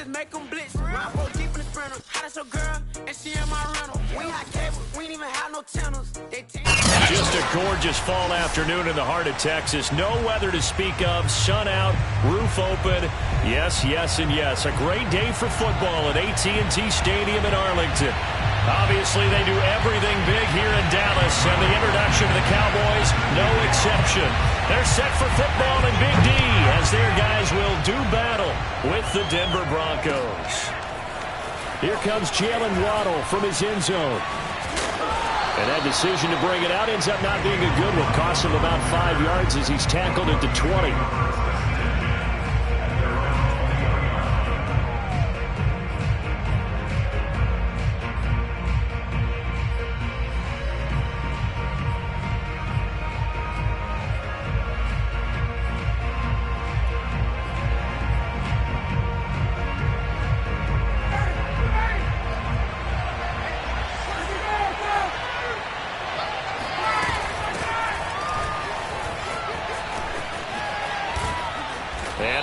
just make them blitz. My bro deep in the sprinter. How that's your girl? And she in my rental. We ain't had cable. We ain't even have no channels. Just a gorgeous fall afternoon in the heart of Texas. No weather to speak of. Sun out. Roof open. Yes, yes, and yes. A great day for football at AT&T Stadium in Arlington. Obviously, they do everything big here in Dallas, and the introduction of the Cowboys, no exception. They're set for football in Big D as their guys will do battle with the Denver Broncos. Here comes Jalen Waddle from his end zone. And that decision to bring it out ends up not being a good one. Costs him about 5 yards as he's tackled at the 20.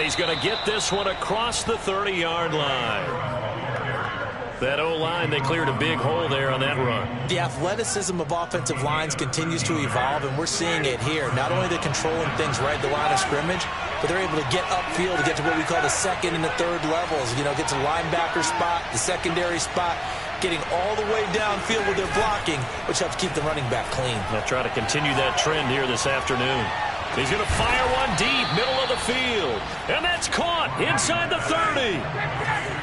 He's going to get this one across the 30-yard line. That O-line, they cleared a big hole there on that run. The athleticism of offensive lines continues to evolve, and we're seeing it here. Not only they're controlling things right at the line of scrimmage, but they're able to get upfield to get to what we call the second and the third levels. You know, get to the linebacker spot, the secondary spot, getting all the way downfield with their blocking, which helps keep the running back clean. They'll try to continue that trend here this afternoon. He's going to fire one deep, middle of the field. And that's caught inside the 30.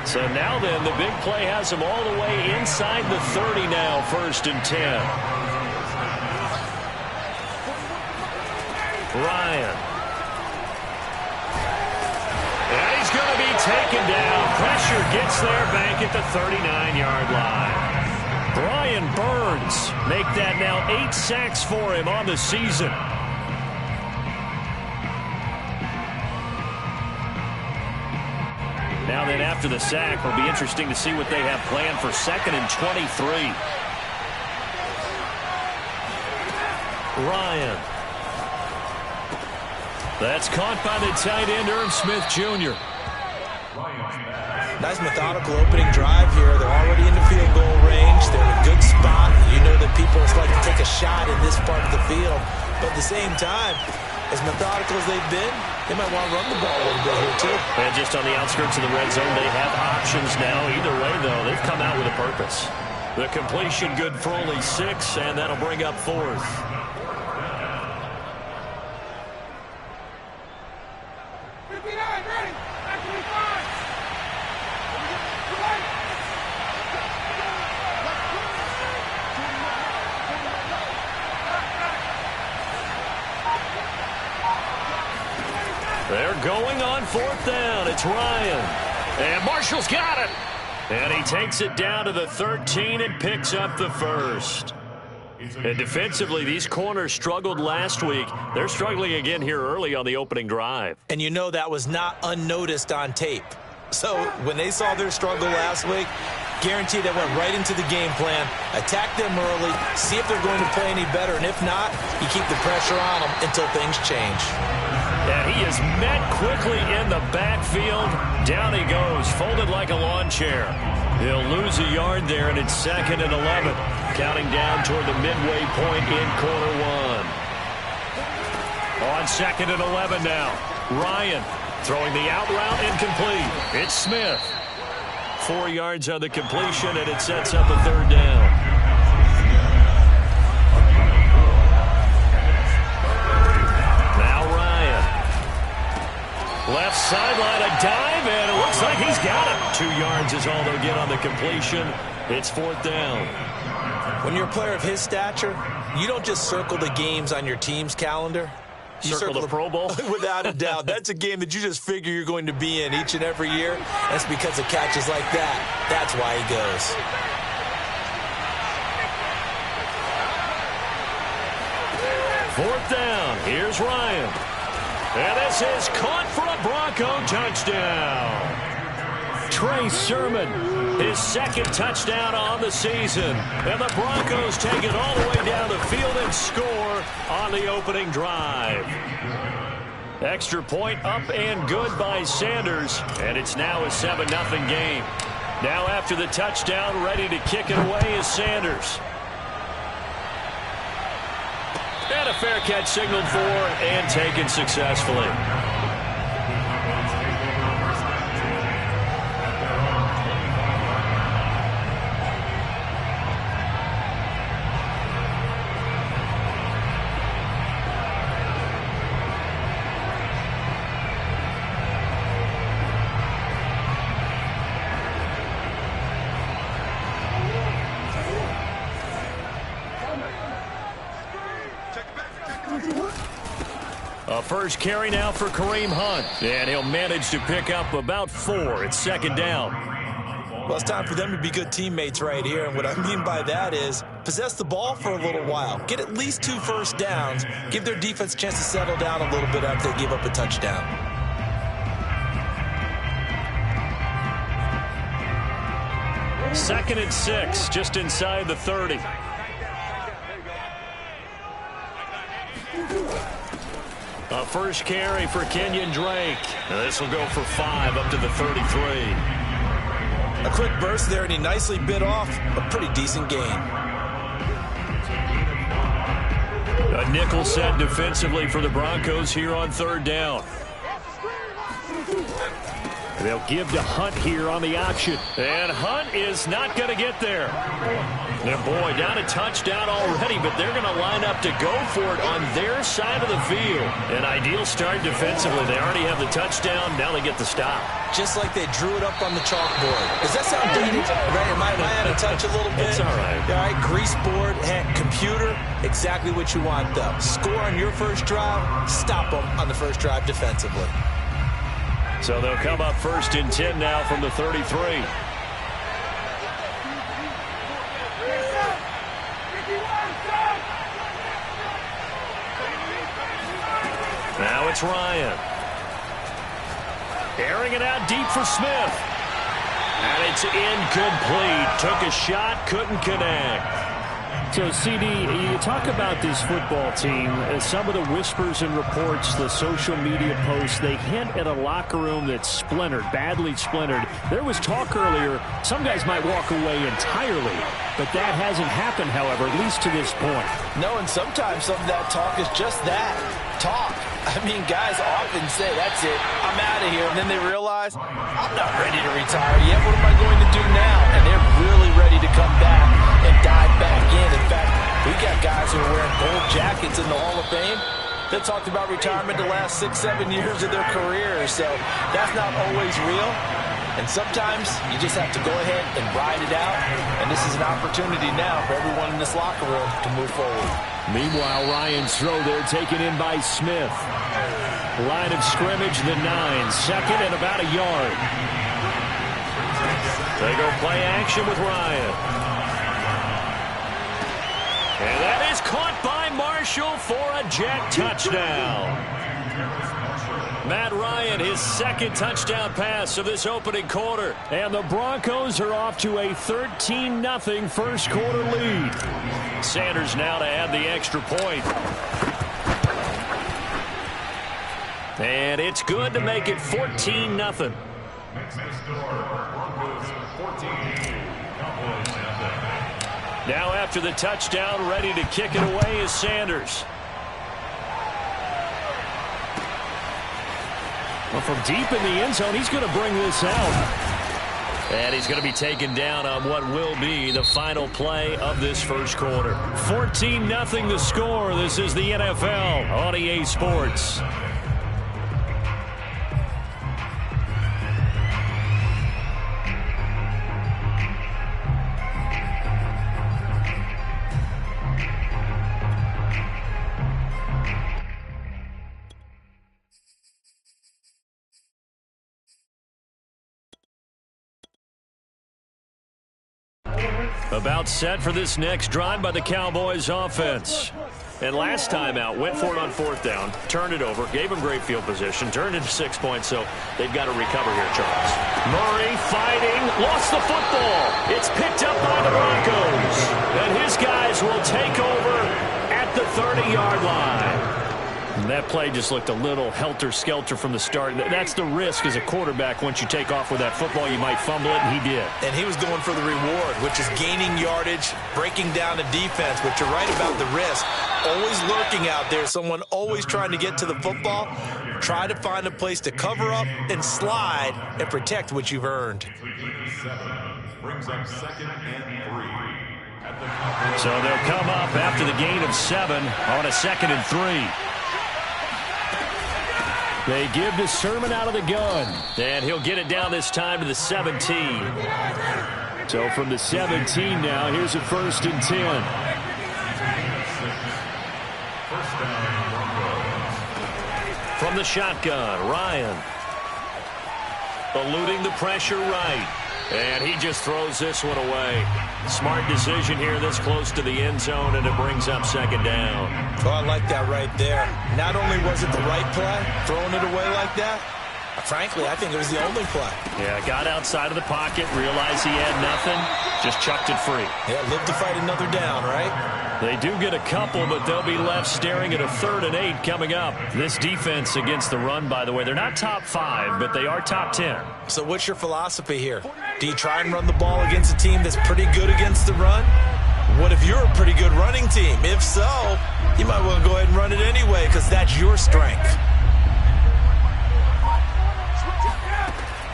So now then, the big play has him all the way inside the 30 now, 1st and 10. Ryan. And he's going to be taken down. Pressure gets there back at the 39-yard line. Brian Burns make that now 8 sacks for him on the season. Now then, after the sack, it'll be interesting to see what they have planned for 2nd and 23. Ryan. That's caught by the tight end, Irv Smith Jr. Nice methodical opening drive here. They're already in the field goal range. They're in a good spot. You know that people like to take a shot in this part of the field. But at the same time, as methodical as they've been, they might want to run the ball a little bit here, too. And just on the outskirts of the red zone, they have options now. Either way, though, they've come out with a purpose. The completion good for only 6, and that'll bring up 4th. They're going on 4th down. It's Ryan. And Marshall's got it. And he takes it down to the 13 and picks up the 1st. And defensively, these corners struggled last week. They're struggling again here early on the opening drive. And you know that was not unnoticed on tape. So when they saw their struggle last week, guaranteed they went right into the game plan, attack them early, see if they're going to play any better. And if not, you keep the pressure on them until things change. And he is met quickly in the backfield. Down he goes, folded like a lawn chair. He'll lose a yard there, and it's 2nd and 11. Counting down toward the midway point in quarter 1. On 2nd and 11 now. Ryan throwing the out route incomplete. It's Smith. 4 yards on the completion, and it sets up a 3rd down. Left sideline, a dive, and it looks like he's got it. 2 yards is all they'll get on the completion. It's 4th down. When you're a player of his stature, you don't just circle the games on your team's calendar. You circle the Pro Bowl? Without a doubt. That's a game that you just figure you're going to be in each and every year. That's because of catches like that. That's why he goes. 4th down. Here's Ryan. And this is caught for a Bronco touchdown. Trey Sermon, his 2nd touchdown on the season. And the Broncos take it all the way down the field and score on the opening drive. Extra point up and good by Sanders, and it's now a 7-0 game. Now after the touchdown, ready to kick it away is Sanders. And a fair catch signaled for and taken successfully. A first carry now for Kareem Hunt, and he'll manage to pick up about 4. It's second down. Well, it's time for them to be good teammates right here, and what I mean by that is possess the ball for a little while. Get at least 2 first downs. Give their defense a chance to settle down a little bit after they give up a touchdown. Second and 6, just inside the 30. A first carry for Kenyon Drake. This will go for 5 up to the 33. A quick burst there, and he nicely bit off a pretty decent gain. A nickel set defensively for the Broncos here on third down. They'll give to Hunt here on the option. And Hunt is not going to get there. And boy, down a touchdown already, but they're going to line up to go for it on their side of the field. An ideal start defensively. They already have the touchdown. Now they get the stop. Just like they drew it up on the chalkboard. Does that sound dated? Right? Am I out of touch a little bit? It's all right. All right, grease board, computer, exactly what you want, though. Score on your first drive, stop them on the first drive defensively. So they'll come up first and 10 now from the 33. Now it's Ryan. Airing it out deep for Smith. And it's incomplete. Took a shot, couldn't connect. So, CD, you talk about this football team, some of the whispers and reports, the social media posts, they hint at a locker room that's splintered, badly splintered. There was talk earlier, some guys might walk away entirely, but that hasn't happened, however, at least to this point. No, and sometimes some of that talk is just that, talk. I mean, guys often say, that's it, I'm out of here, and then they realize, I'm not ready to retire yet, what am I going to do now? And they're really ready to come back and dive back in. In fact, we got guys who are wearing gold jackets in the Hall of Fame that talked about retirement the last 6-7 years of their careers. So that's not always real. And sometimes you just have to go ahead and ride it out. And this is an opportunity now for everyone in this locker room to move forward. Meanwhile, Ryan's throw there taken in by Smith. Line of scrimmage, the 9. Second and about a yard. They go play action with Ryan. And that is caught by Marshall for a jet touchdown. Matt Ryan, his second touchdown pass of this opening quarter. And the Broncos are off to a 13-0 first quarter lead. Sanders now to add the extra point. And it's good to make it 14-0. Now after the touchdown, ready to kick it away is Sanders. Well, from deep in the end zone, he's going to bring this out. And he's going to be taken down on what will be the final play of this first quarter. 14-0 the score. This is the NFL on EA Sports. About set for this next drive by the Cowboys offense. And last time out, went for it on fourth down, turned it over, gave them great field position, turned into 6 points, so they've got to recover here, Charles. Murray fighting, lost the football. It's picked up by the Broncos. And his guys will take over at the 30-yard line. And that play just looked a little helter-skelter from the start. That's the risk as a quarterback. Once you take off with that football, you might fumble it, and he did. And he was going for the reward, which is gaining yardage, breaking down the defense. But you're right about the risk. Always lurking out there, someone always trying to get to the football. Try to find a place to cover up and slide and protect what you've earned. Brings up 2nd and 3. So they'll come up after the gain of 7 on a 2nd and 3. They give to Sermon out of the gun. And he'll get it down this time to the 17. So from the 17 now, here's a 1st and 10. From the shotgun, Ryan. Eluding the pressure right. And he just throws this one away. Smart decision here this close to the end zone, and it brings up 2nd down. Oh, I like that right there. Not only was it the right play, throwing it away like that, frankly, I think it was the only play. Yeah, got outside of the pocket, realized he had nothing, just chucked it free. Yeah, live to fight another down, right? They do get a couple, but they'll be left staring at a 3rd and 8 coming up. This defense against the run, by the way, they're not top 5, but they are top 10. So what's your philosophy here? Do you try and run the ball against a team that's pretty good against the run? What if you're a pretty good running team? If so, you might want to go ahead and run it anyway because that's your strength.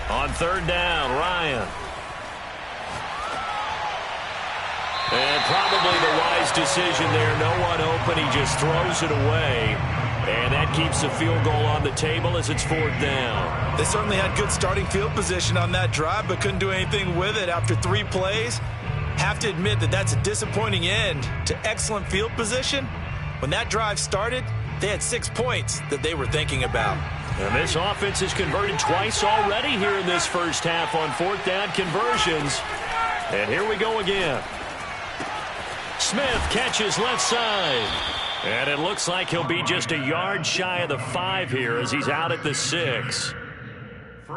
On 3rd down, Ryan. And probably the wise decision there. No one open. He just throws it away. And that keeps the field goal on the table as it's 4th down. They certainly had good starting field position on that drive, but couldn't do anything with it after 3 plays. Have to admit that that's a disappointing end to excellent field position. When that drive started, they had 6 points that they were thinking about. And this offense has converted twice already here in this first half on 4th down conversions. And here we go again. Smith catches left side. And it looks like he'll be just a yard shy of the 5 here as he's out at the 6.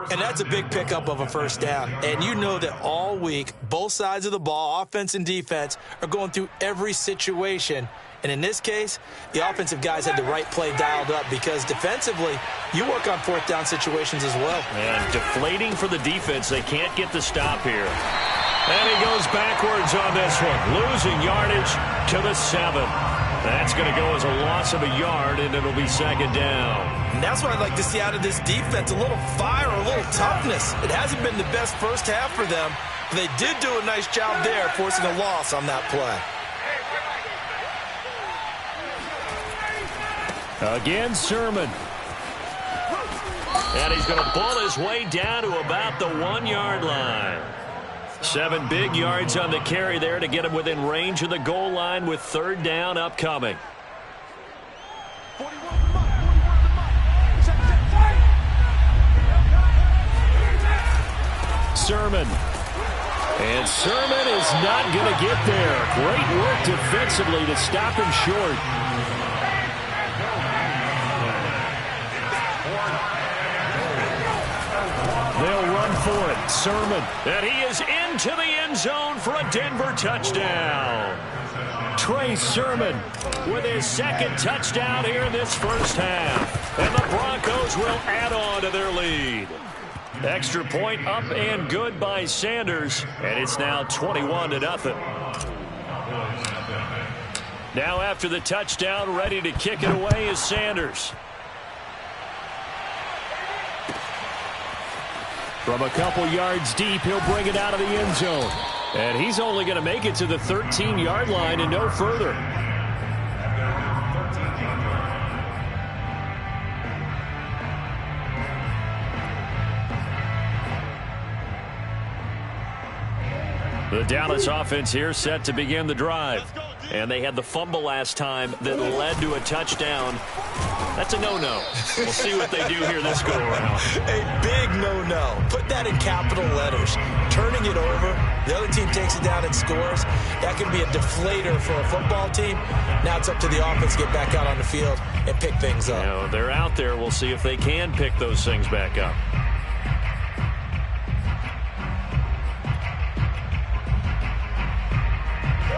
And that's a big pickup of a 1st down. And you know that all week, both sides of the ball, offense and defense, are going through every situation. And in this case, the offensive guys had the right play dialed up because defensively, you work on 4th down situations as well. And deflating for the defense. They can't get the stop here. And he goes backwards on this one, losing yardage to the 7. That's going to go as a loss of a yard, and it'll be 2nd down. And that's what I'd like to see out of this defense, a little fire, a little toughness. It hasn't been the best first half for them, but they did do a nice job there, forcing a loss on that play. Again, Sermon. And he's going to pull his way down to about the 1-yard line. 7 big yards on the carry there to get him within range of the goal line with 3rd down upcoming. Sermon. And Sermon is not going to get there. Great work defensively to stop him short. They'll run for it. Sermon. And he is into the end zone for a Denver touchdown. Trey Sermon with his 2nd touchdown here in this first half. And the Broncos will add on to their lead. Extra point up and good by Sanders. And it's now 21-0. Now after the touchdown, ready to kick it away is Sanders. From a couple yards deep, he'll bring it out of the end zone. And he's only going to make it to the 13-yard line and no further. The Dallas offense here set to begin the drive. And they had the fumble last time that led to a touchdown. That's a no-no. We'll see what they do here this go-around. A big no-no. Put that in capital letters. Turning it over, the other team takes it down and scores. That can be a deflator for a football team. Now it's up to the offense to get back out on the field and pick things up. You know, they're out there. We'll see if they can pick those things back up.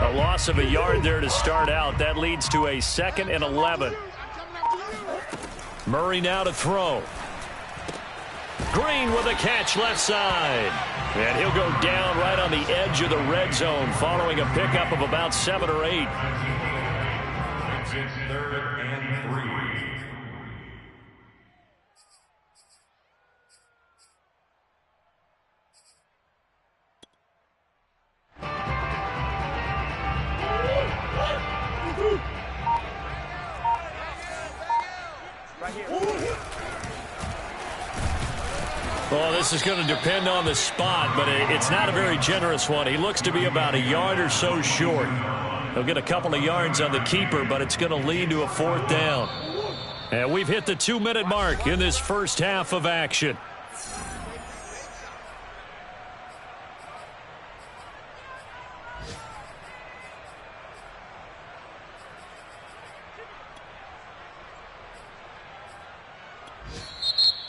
A loss of a yard there to start out. That leads to a 2nd and 11. Murray now to throw. Green with a catch left side. And he'll go down right on the edge of the red zone following a pickup of about 7 or 8. It's 3rd and 3. Well, this is going to depend on the spot, but it's not a very generous one. He looks to be about a yard or so short. He'll get a couple of yards on the keeper, but it's going to lead to a 4th down. And we've hit the 2-minute mark in this first half of action.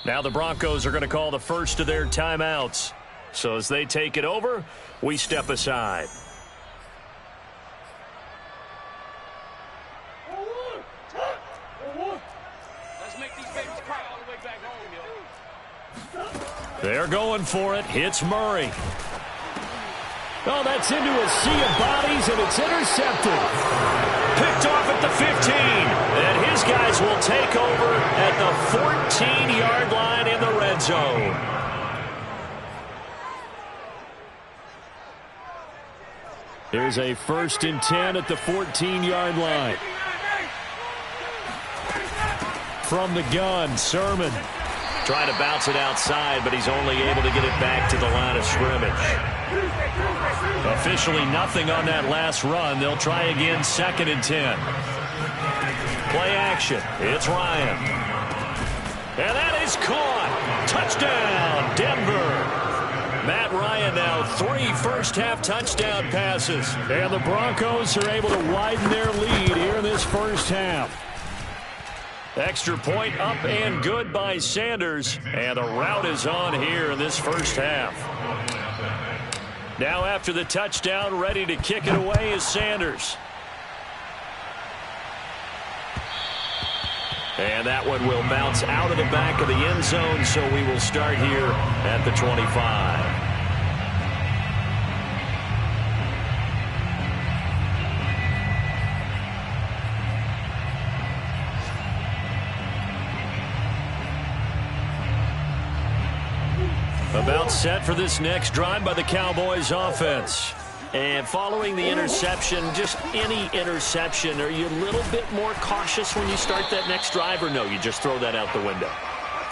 Now the Broncos are going to call the first of their timeouts. So as they take it over, we step aside. Let's make these babies cry all the way back home, yo. They're going for it. Hits Murray. Oh, that's into a sea of bodies, and it's intercepted. Picked off at the 15. And his guys will take over at the 14-yard line in the red zone. Here's a 1st and 10 at the 14-yard line. From the gun, Sermon. Trying to bounce it outside, but he's only able to get it back to the line of scrimmage. Officially nothing on that last run. They'll try again 2nd and 10. Play action. It's Ryan. And that is caught. Touchdown, Denver. Matt Ryan now 3 first-half touchdown passes. And the Broncos are able to widen their lead here in this first half. Extra point up and good by Sanders. And the route is on here in this first half. Now after the touchdown, ready to kick it away is Sanders. And that one will bounce out of the back of the end zone, so we will start here at the 25. About set for this next drive by the Cowboys offense. And following the interception, just any interception, are you a little bit more cautious when you start that next drive, or no, you just throw that out the window?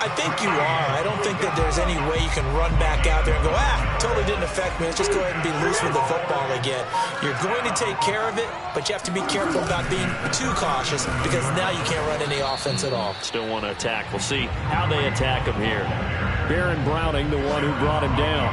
I think you are. I don't think that there's any way you can run back out there and go, totally didn't affect me. Let's just go ahead and be loose with the football again. You're going to take care of it, but you have to be careful about being too cautious because now you can't run any offense at all. Still want to attack. We'll see how they attack him here. Baron Browning, the one who brought him down.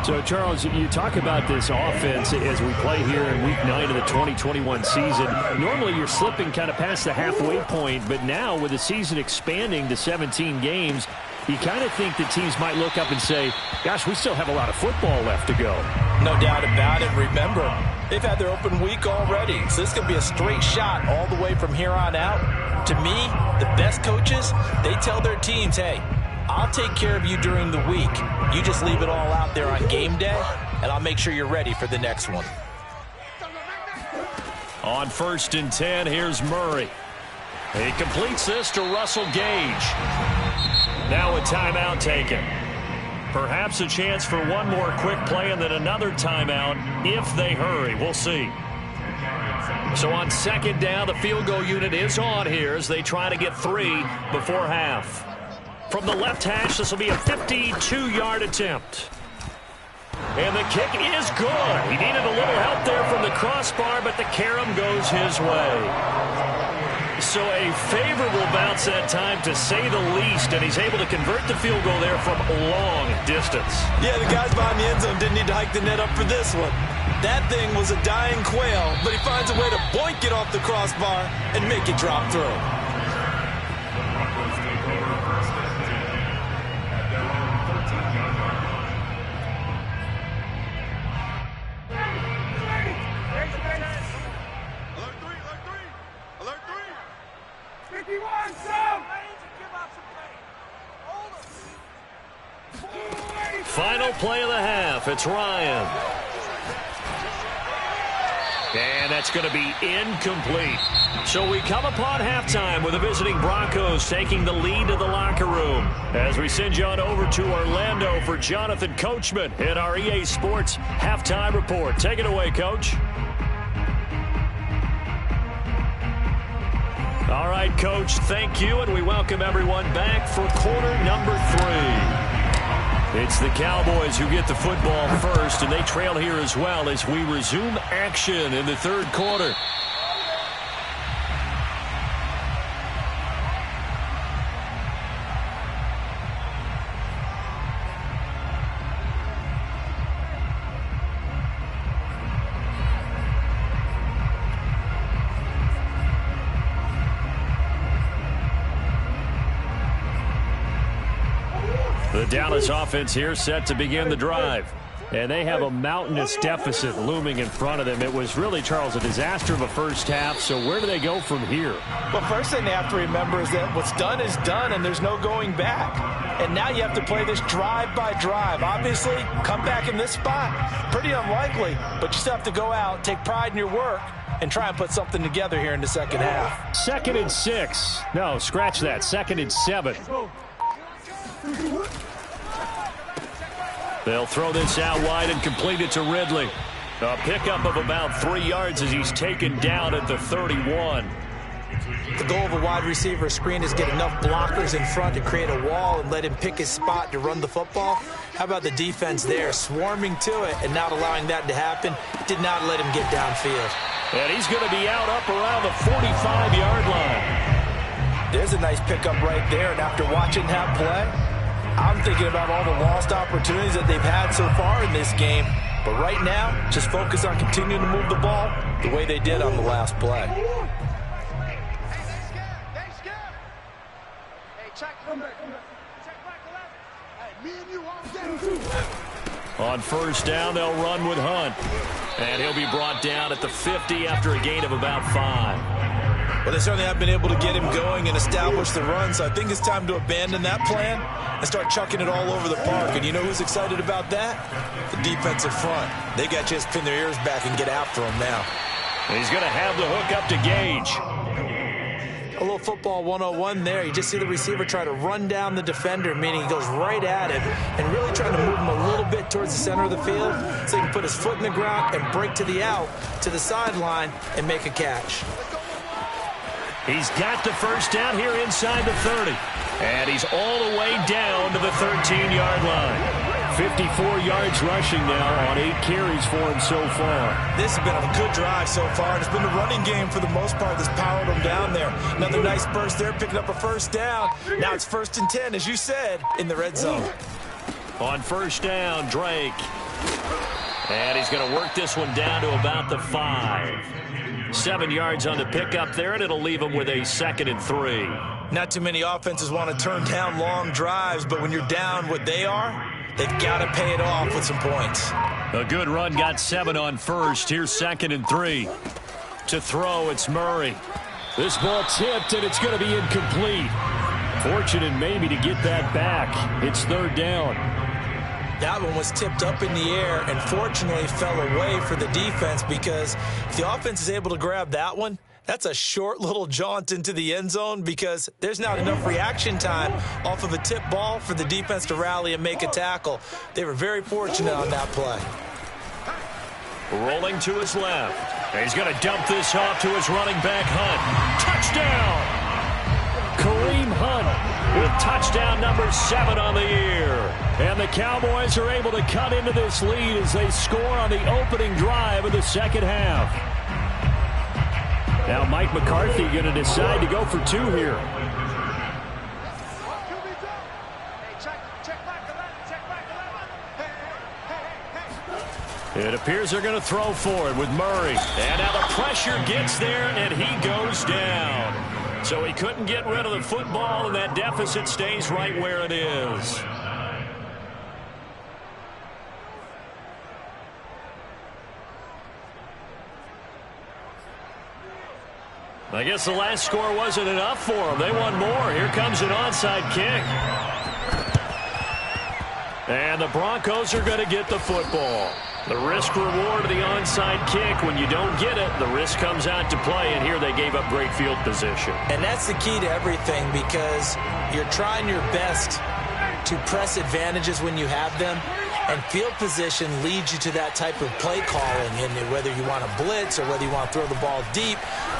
So, Charles, you talk about this offense as we play here in Week 9 of the 2021 season. Normally, you're slipping kind of past the halfway point, but now with the season expanding to 17 games, you kind of think that teams might look up and say, gosh, we still have a lot of football left to go. No doubt about it. Remember, they've had their open week already, so this could be a straight shot all the way from here on out. To me, the best coaches, they tell their teams, hey, I'll take care of you during the week. You just leave it all out there on game day, and I'll make sure you're ready for the next one. On 1st and 10, here's Murray. He completes this to Russell Gage. Now a timeout taken. Perhaps a chance for one more quick play and then another timeout if they hurry. We'll see. So on 2nd down, the field goal unit is on here as they try to get 3 before half. From the left hash, this will be a 52-yard attempt. And the kick is good. He needed a little help there from the crossbar, but the carom goes his way. So a favorable bounce that time, to say the least, and he's able to convert the field goal there from long distance. Yeah, the guys behind the end zone didn't need to hike the net up for this one. That thing was a dying quail, but he finds a way to boink it off the crossbar and make it drop through. play of the half. It's Ryan. And that's going to be incomplete. So we come upon halftime with the visiting Broncos taking the lead to the locker room. As we send you on over to Orlando for Jonathan Coachman in our EA Sports Halftime Report. Take it away, Coach. All right, Coach, thank you, and we welcome everyone back for quarter number 3. It's the Cowboys who get the football first, and they trail here as well as we resume action in the third quarter. The Dallas offense here set to begin the drive. And they have a mountainous deficit looming in front of them. It was really, Charles, a disaster of a first half. So where do they go from here? Well, first thing they have to remember is that what's done is done, and there's no going back. And now you have to play this drive by drive. Obviously, come back in this spot, pretty unlikely. But you still have to go out, take pride in your work, and try and put something together here in the second half. 2nd and 6. No, scratch that. 2nd and 7. They'll throw this out wide and complete it to Ridley. A pickup of about 3 yards as he's taken down at the 31. The goal of a wide receiver screen is get enough blockers in front to create a wall and let him pick his spot to run the football. How about the defense there, swarming to it and not allowing that to happen? Did not let him get downfield. And he's going to be out up around the 45-yard line. There's a nice pickup right there, and after watching that play, I'm thinking about all the lost opportunities that they've had so far in this game. But right now, just focus on continuing to move the ball the way they did on the last play. On first down, they'll run with Hunt. And he'll be brought down at the 50 after a gain of about 5. Well, they certainly have been able to get him going and establish the run, so I think it's time to abandon that plan and start chucking it all over the park. And you know who's excited about that? The defensive front. They got to just pin their ears back and get after him now. He's going to have the hook up to Gage. A little football 101 there. You just see the receiver try to run down the defender, meaning he goes right at him and really trying to move him a little bit towards the center of the field so he can put his foot in the ground and break to the out, to the sideline, and make a catch. He's got the first down here inside the 30. And he's all the way down to the 13-yard line. 54 yards rushing now on 8 carries for him so far. This has been a good drive so far, and it's been the running game for the most part that's powered him down there. Another nice burst there, picking up a first down. Now it's 1st and 10, as you said, in the red zone. On first down, Drake. And he's going to work this one down to about the 5. 7 yards on the pickup there, and it'll leave him with a 2nd and 3. Not too many offenses want to turn down long drives, but when you're down what they are, they've got to pay it off with some points. A good run, got 7 on first. Here's 2nd and 3. To throw, it's Murray. This ball tipped, and it's going to be incomplete. Fortunate maybe to get that back. It's 3rd down. That one was tipped up in the air and fortunately fell away for the defense, because if the offense is able to grab that one, that's a short little jaunt into the end zone because there's not enough reaction time off of a tip ball for the defense to rally and make a tackle. They were very fortunate on that play. Rolling to his left. And he's going to dump this off to his running back, Hunt. Touchdown! Kareem Hunt with touchdown number 7 on the year. And the Cowboys are able to cut into this lead as they score on the opening drive of the second half. Now Mike McCarthy going to decide to go for 2 here. It appears they're going to throw forward with Murray. And now the pressure gets there, and he goes down. So he couldn't get rid of the football, and that deficit stays right where it is. I guess the last score wasn't enough for them. They want more. Here comes an onside kick. And the Broncos are going to get the football. The risk reward of the onside kick. When you don't get it, the risk comes out to play, and here they gave up great field position. And that's the key to everything, because you're trying your best to press advantages when you have them, and field position leads you to that type of play calling, and whether you want to blitz or whether you want to throw the ball deep,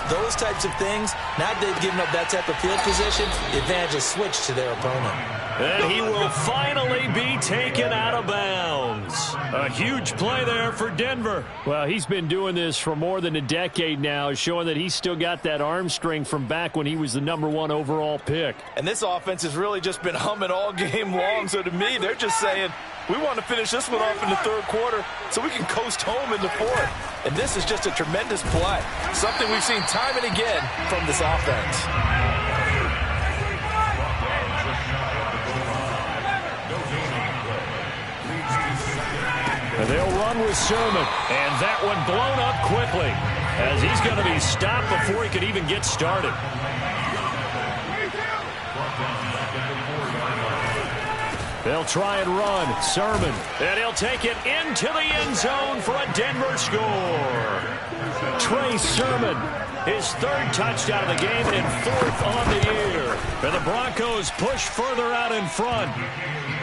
those types of things. Now that they've given up that type of field position, the advantage is switched to their opponent. And he will finally be taken out of bounds. A huge play there for Denver. Well, he's been doing this for more than a decade now, showing that he's still got that arm strength from back when he was the #1 overall pick. And this offense has really just been humming all game long. So to me, they're just saying, we want to finish this one off in the third quarter so we can coast home in the fourth. And this is just a tremendous play. Something we've seen time and again from this offense. And they'll run with Sermon. And that one blown up quickly, as he's going to be stopped before he could even get started. They'll try and run. Sermon. And he'll take it into the end zone for a Denver score. Trey Sermon, his third touchdown of the game and fourth on the year. And the Broncos push further out in front.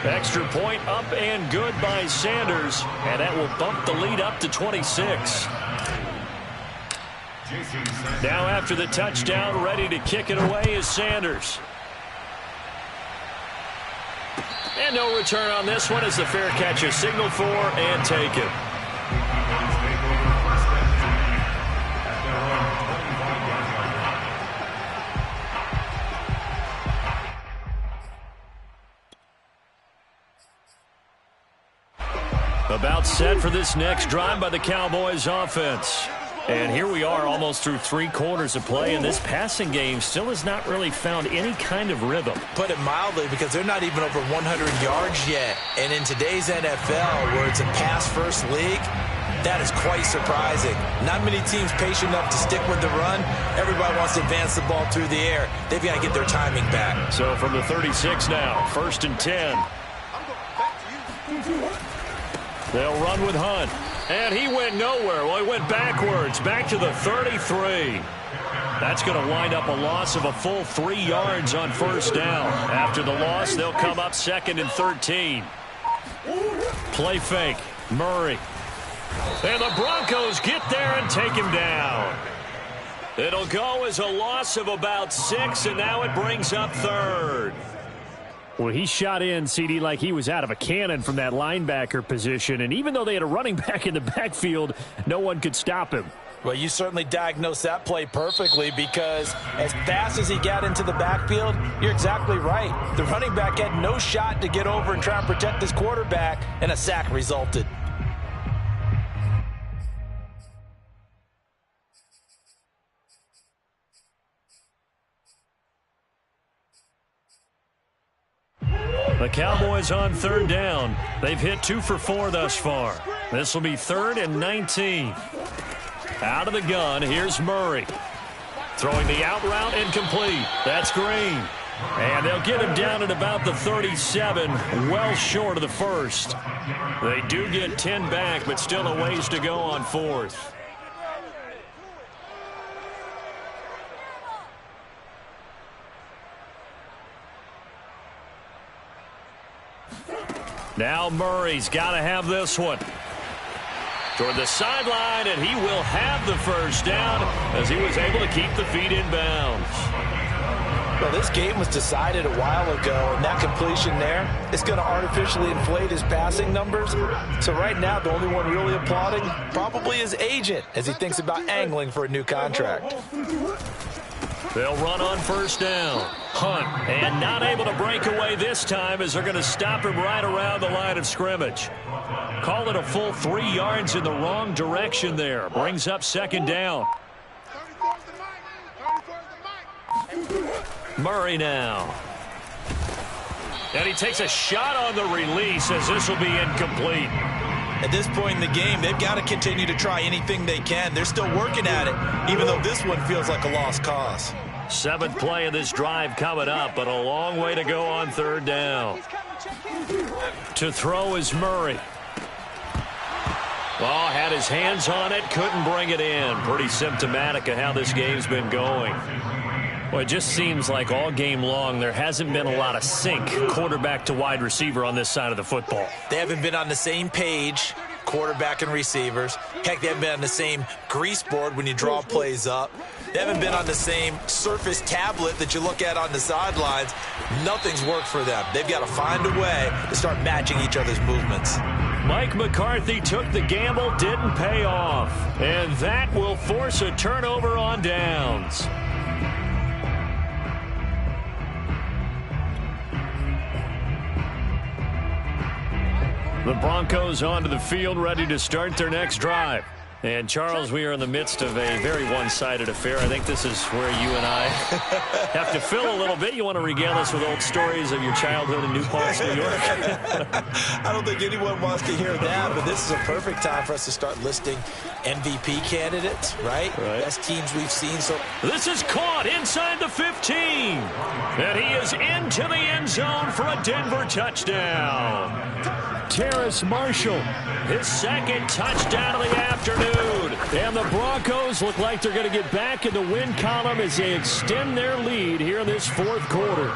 Extra point up and good by Sanders. And that will bump the lead up to 26. Now after the touchdown, ready to kick it away is Sanders. And no return on this one as the fair catch is signaled for and taken. About set for this next drive by the Cowboys offense. And here we are almost through 3 quarters of play, and this passing game still has not really found any kind of rhythm. Put it mildly, because they're not even over 100 yards yet. And in today's NFL, where it's a pass-first league, that is quite surprising. Not many teams patient enough to stick with the run. Everybody wants to advance the ball through the air. They've got to get their timing back. So from the 36 now, 1st and 10. They'll run with Hunt. And he went nowhere. Well, he went backwards, back to the 33. That's going to wind up a loss of a full 3 yards on 1st down. After the loss, they'll come up 2nd and 13. Play fake. Murray. And the Broncos get there and take him down. It'll go as a loss of about 6, and now it brings up 3rd. Well, he shot in, CD, like he was out of a cannon from that linebacker position. And even though they had a running back in the backfield, no one could stop him. Well, you certainly diagnosed that play perfectly, because as fast as he got into the backfield, you're exactly right. The running back had no shot to get over and try and protect his quarterback, and a sack resulted. The Cowboys on 3rd down. They've hit 2 for 4 thus far. This will be 3rd and 19. Out of the gun, here's Murray. Throwing the out route incomplete. That's Green. And they'll get him down at about the 37, well short of the 1st. They do get 10 back, but still a ways to go on 4th. Now Murray's got to have this one. Toward the sideline, and he will have the 1st down as he was able to keep the feet in bounds. Well, this game was decided a while ago, and that completion there is going to artificially inflate his passing numbers. So right now, the only one really applauding probably his agent as he thinks about angling for a new contract. They'll run on 1st down. Hunt, and not able to break away this time as they're going to stop him right around the line of scrimmage. Call it a full 3 yards in the wrong direction there. Brings up 2nd down. Murray now. And he takes a shot on the release as this will be incomplete. At this point in the game, they've got to continue to try anything they can. They're still working at it, even though this one feels like a lost cause. 7th play of this drive coming up, but a long way to go on 3rd down. To throw is Murray. Oh, had his hands on it, couldn't bring it in. Pretty symptomatic of how this game's been going. Well, it just seems like all game long there hasn't been a lot of sync quarterback to wide receiver on this side of the football. They haven't been on the same page, quarterback and receivers. Heck, they haven't been on the same grease board when you draw plays up. They haven't been on the same surface tablet that you look at on the sidelines. Nothing's worked for them. They've got to find a way to start matching each other's movements. Mike McCarthy took the gamble, didn't pay off. And that will force a turnover on downs. The Broncos onto the field, ready to start their next drive. And, Charles, we are in the midst of a very one-sided affair. I think this is where you and I have to fill a little bit. You want to regale us with old stories of your childhood in New Paltz, New York? I don't think anyone wants to hear that, but this is a perfect time for us to start listing MVP candidates, right? Best teams we've seen. So this is caught inside the 15. And he is into the end zone for a Denver touchdown. Terrace Marshall, his second touchdown of the afternoon. And the Broncos look like they're going to get back in the win column as they extend their lead here in this fourth quarter.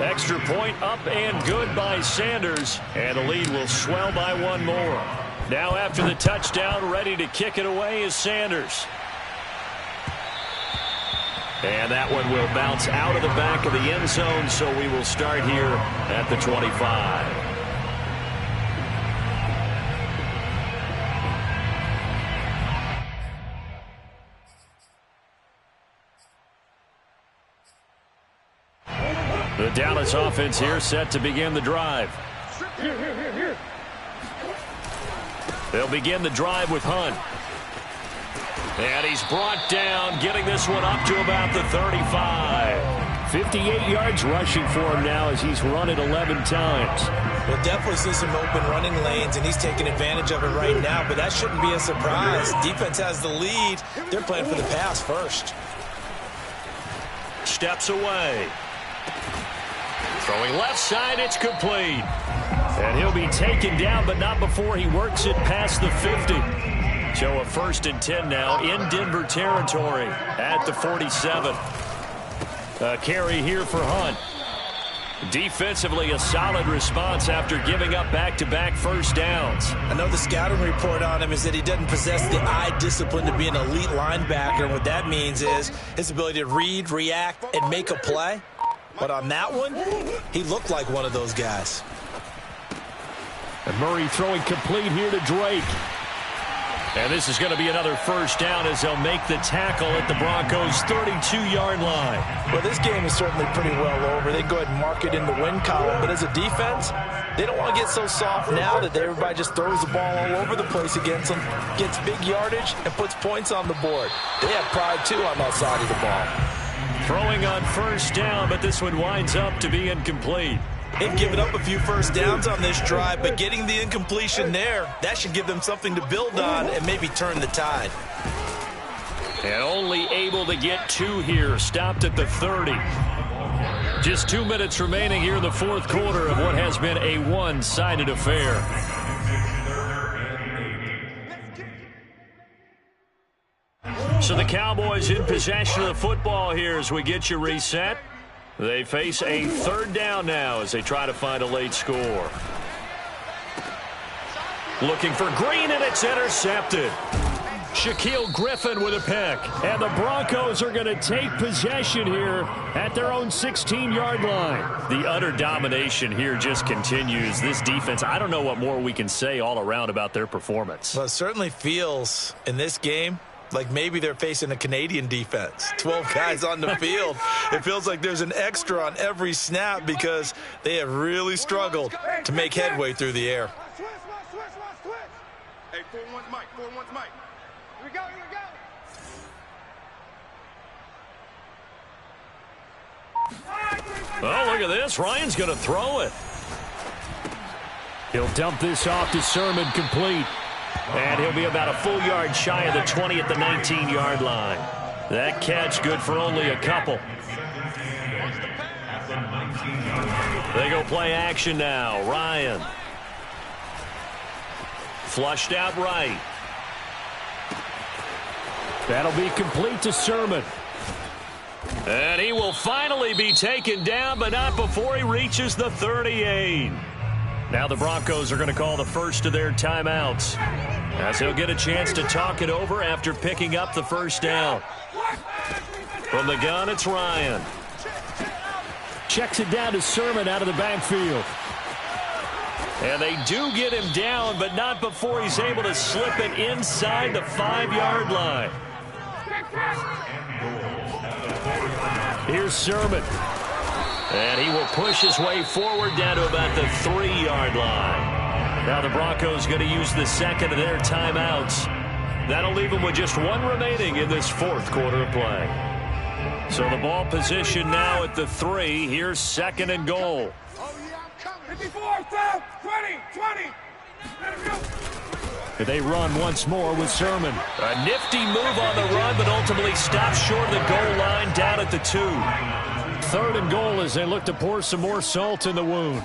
Extra point up and good by Sanders. And the lead will swell by one more. Now after the touchdown, ready to kick it away is Sanders. And that one will bounce out of the back of the end zone, so we will start here at the 25. The Dallas offense here set to begin the drive. They'll begin the drive with Hunt. And he's brought down, getting this one up to about the 35. 58 yards rushing for him now as he's run it 11 times. We'll definitely see some open running lanes, and he's taking advantage of it right now, but that shouldn't be a surprise. Defense has the lead. They're playing for the pass first. Steps away. Throwing left side, it's complete. And he'll be taken down, but not before he works it past the 50. So a 1st and 10 now in Denver territory at the 47. A carry here for Hunt. Defensively, a solid response after giving up back-to-back first downs. I know the scouting report on him is that he doesn't possess the eye discipline to be an elite linebacker. And what that means is his ability to read, react, and make a play. But on that one, he looked like one of those guys. And Murray throwing complete here to Drake. And this is going to be another first down as they'll make the tackle at the Broncos' 32-yard line. Well, this game is certainly pretty well over. They go ahead and mark it in the win column. But as a defense, they don't want to get so soft now that everybody just throws the ball all over the place against them, gets big yardage, and puts points on the board. They have pride, too, on that side of the ball. Throwing on first down, but this one winds up to be incomplete. They've given up a few first downs on this drive, but getting the incompletion there, that should give them something to build on and maybe turn the tide. And only able to get 2 here, stopped at the 30. Just 2 minutes remaining here in the fourth quarter of what has been a one-sided affair. So the Cowboys in possession of the football here as we get you reset. They face a 3rd down now as they try to find a late score. Looking for Green, and it's intercepted. Shaquille Griffin with a pick. And the Broncos are going to take possession here at their own 16-yard line. The utter domination here just continues. This defense, I don't know what more we can say all around about their performance. Well, it certainly feels in this game like maybe they're facing a Canadian defense. 12 guys on the field. It feels like there's an extra on every snap because they have really struggled to make headway through the air. Hey, 4-1's Mike. 4-1's Mike. Here we go. Here we go. Oh, look at this. Ryan's going to throw it. He'll dump this off to Sermon, complete. And he'll be about a full yard shy of the 20 at the 19-yard line. That catch good for only a couple. They go play action now. Ryan. Flushed out right. That'll be complete to Sermon. And he will finally be taken down, but not before he reaches the 38. Now the Broncos are going to call the first of their timeouts, as he'll get a chance to talk it over after picking up the first down. From the gun, it's Ryan. Checks it down to Sermon out of the backfield. And they do get him down, but not before he's able to slip it inside the 5-yard line. Here's Sermon. And he will push his way forward down to about the 3-yard line. Now the Broncos going to use the second of their timeouts. That'll leave them with just one remaining in this fourth quarter of play. So the ball position now at the 3. Here's second and goal. 54, 20. They run once more with Sermon. A nifty move on the run, but ultimately stops short of the goal line down at the 2. Third and goal as they look to pour some more salt in the wound.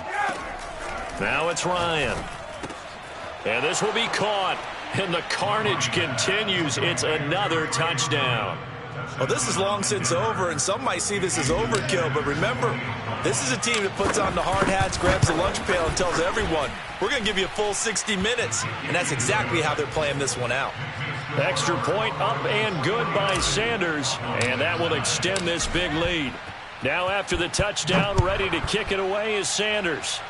Now it's Ryan. And this will be caught. And the carnage continues. It's another touchdown. Well, this is long since over, and some might see this as overkill. But remember, this is a team that puts on the hard hats, grabs the lunch pail, and tells everyone, we're going to give you a full 60 minutes. And that's exactly how they're playing this one out. Extra point up and good by Sanders. And that will extend this big lead. Now after the touchdown, ready to kick it away is Sanders.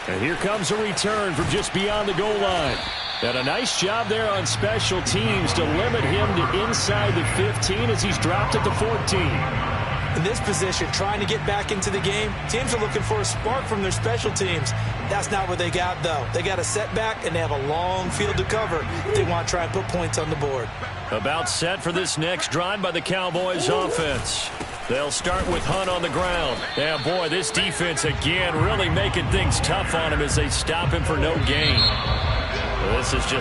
And here comes a return from just beyond the goal line. And a nice job there on special teams to limit him to inside the 15 as he's dropped at the 14. In this position, trying to get back into the game, teams are looking for a spark from their special teams. That's not what they got, though. They got a setback, and they have a long field to cover if they want to try and put points on the board. About set for this next drive by the Cowboys offense. They'll start with Hunt on the ground. Yeah, boy, this defense again really making things tough on him as they stop him for no gain. This is just